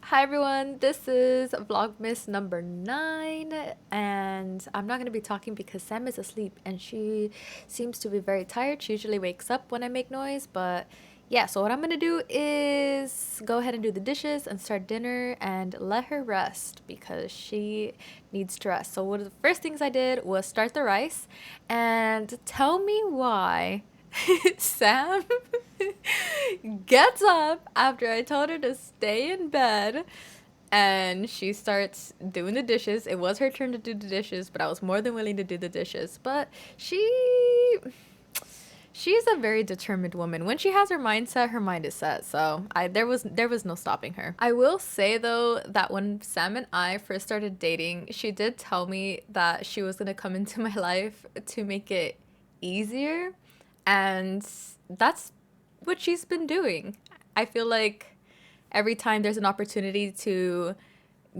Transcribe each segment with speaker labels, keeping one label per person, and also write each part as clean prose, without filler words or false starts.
Speaker 1: Hi everyone, this is Vlogmas number 9, and I'm not going to be talking because Sam is asleep and she seems to be very tired. She usually wakes up when I make noise, but yeah, so what I'm going to do is go ahead and do the dishes and start dinner and let her rest because she needs to rest. So one of the first things I did was start the rice, and tell me why Sam gets up after I told her to stay in bed and she starts doing the dishes. It was her turn to do the dishes, but I was more than willing to do the dishes. But she's a very determined woman. When she has her mind set, her mind is set. So there was no stopping her. I will say though that when Sam and I first started dating, she did tell me that she was gonna come into my life to make it easier, and that's what she's been doing. I feel like every time there's an opportunity to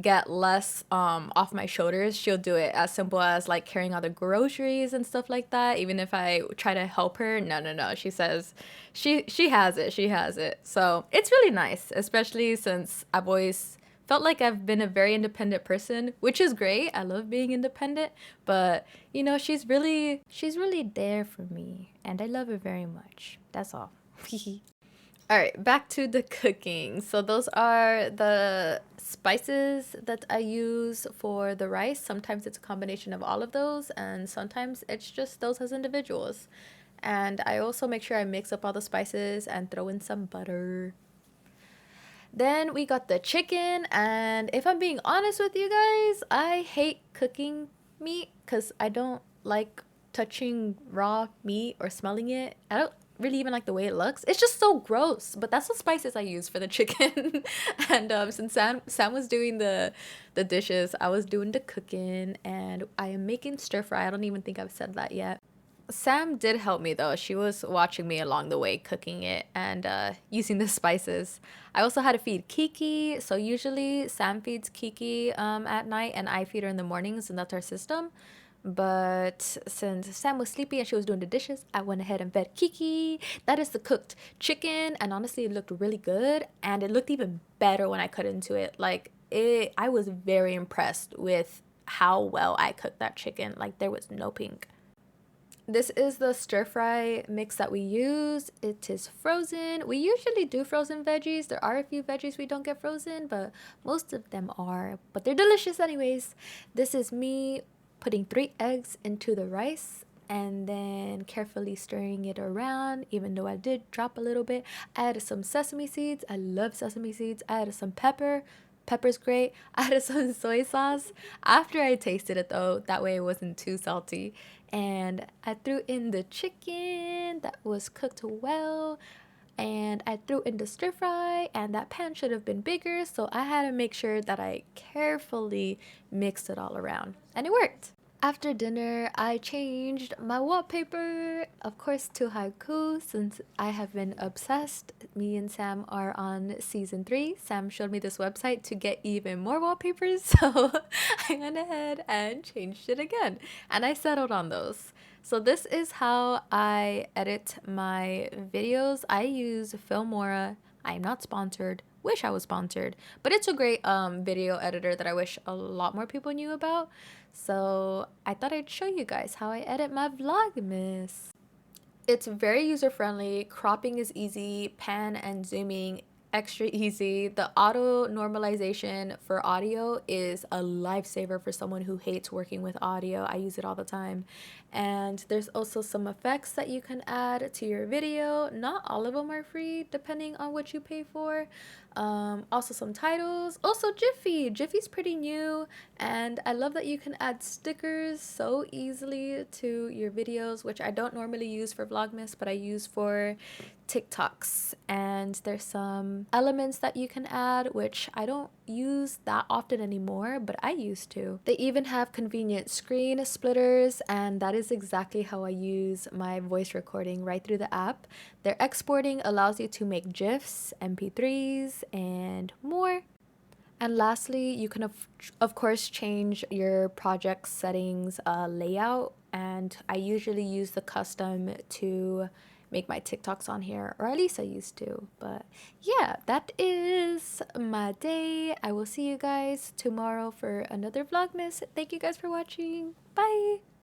Speaker 1: get less off my shoulders, she'll do it. As simple as like carrying all the groceries and stuff like that. Even if I try to help her, no, she says she has it. So it's really nice, especially since I've always felt like I've been a very independent person, which is great. I love being independent, but you know, she's really there for me and I love her very much. That's all. All right, back to the cooking. So those are the spices that I use for the rice. Sometimes it's a combination of all of those, and sometimes it's just those as individuals. And I also make sure I mix up all the spices and throw in some butter. Then we got the chicken, and if I'm being honest with you guys, I hate cooking meat because I don't like touching raw meat or smelling it. I don't really even like the way it looks. It's just so gross. But that's the spices I use for the chicken. And since Sam was doing the dishes, I was doing the cooking, and I am making stir fry. I don't even think I've said that yet. Sam did help me though. She was watching me along the way cooking it and using the spices. I also had to feed Kiki. So usually Sam feeds Kiki at night and I feed her in the mornings, and that's our system. But since Sam was sleepy and she was doing the dishes, I went ahead and fed Kiki. That is the cooked chicken, and honestly it looked really good, and it looked even better when I cut into it. I was very impressed with how well I cooked that chicken. Like there was no pink. This is the stir fry mix that we use. It is frozen. We usually do frozen veggies. There are a few veggies we don't get frozen, but most of them are. But they're delicious anyways. This is me putting 3 eggs into the rice and then carefully stirring it around, even though I did drop a little bit. I added some sesame seeds. I love sesame seeds. I added some pepper. Pepper's great. I added some soy sauce after I tasted it though, that way it wasn't too salty. And I threw in the chicken that was cooked well, and I threw in the stir fry, and that pan should have been bigger, so I had to make sure that I carefully mixed it all around, and it worked. After dinner, I changed my wallpaper, of course, to haiku since I have been obsessed. Me and Sam are on season 3. Sam showed me this website to get even more wallpapers, so I went ahead and changed it again. And I settled on those. So this is how I edit my videos. I use Filmora. I am not sponsored. Wish I was sponsored, but it's a great video editor that I wish a lot more people knew about. So I thought I'd show you guys how I edit my Vlogmas. It's very user friendly. Cropping is easy. Pan and zooming extra easy. The auto normalization for audio is a lifesaver for someone who hates working with audio. I use it all the time. And there's also some effects that you can add to your video. Not all of them are free, depending on what you pay for. Also some titles. Also Jiffy. Jiffy's pretty new, and I love that you can add stickers so easily to your videos, which I don't normally use for Vlogmas, but I use for TikToks. And there's some elements that you can add, which I don't use that often anymore, but I used to. They even have convenient screen splitters, and that is exactly how I use my voice recording right through the app. Their exporting allows you to make GIFs, MP3s, and more. And lastly, you can of course change your project settings layout, and I usually use the custom to make my TikToks on here, or at least I used to. But yeah, that is my day. I will see you guys tomorrow for another Vlogmas. Thank you guys for watching. Bye.